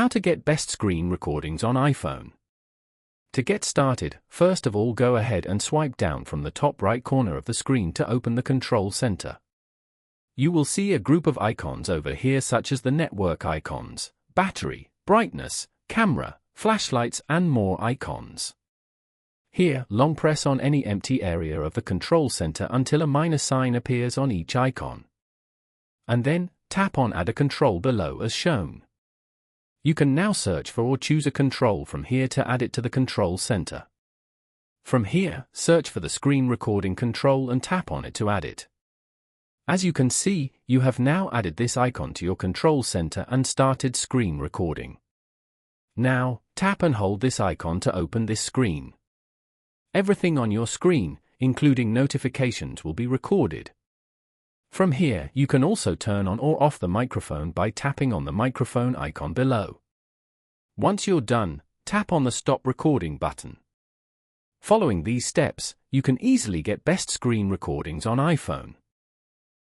How to get best screen recordings on iPhone. To get started, first of all go ahead and swipe down from the top right corner of the screen to open the control center. You will see a group of icons over here such as the network icons, battery, brightness, camera, flashlights and more icons. Here, long press on any empty area of the control center until a minus sign appears on each icon. And then, tap on Add a Control below as shown. You can now search for or choose a control from here to add it to the control center. From here, search for the screen recording control and tap on it to add it. As you can see, you have now added this icon to your control center and started screen recording. Now, tap and hold this icon to open this screen. Everything on your screen, including notifications, will be recorded. From here, you can also turn on or off the microphone by tapping on the microphone icon below. Once you're done, tap on the Stop Recording button. Following these steps, you can easily get best screen recordings on iPhone.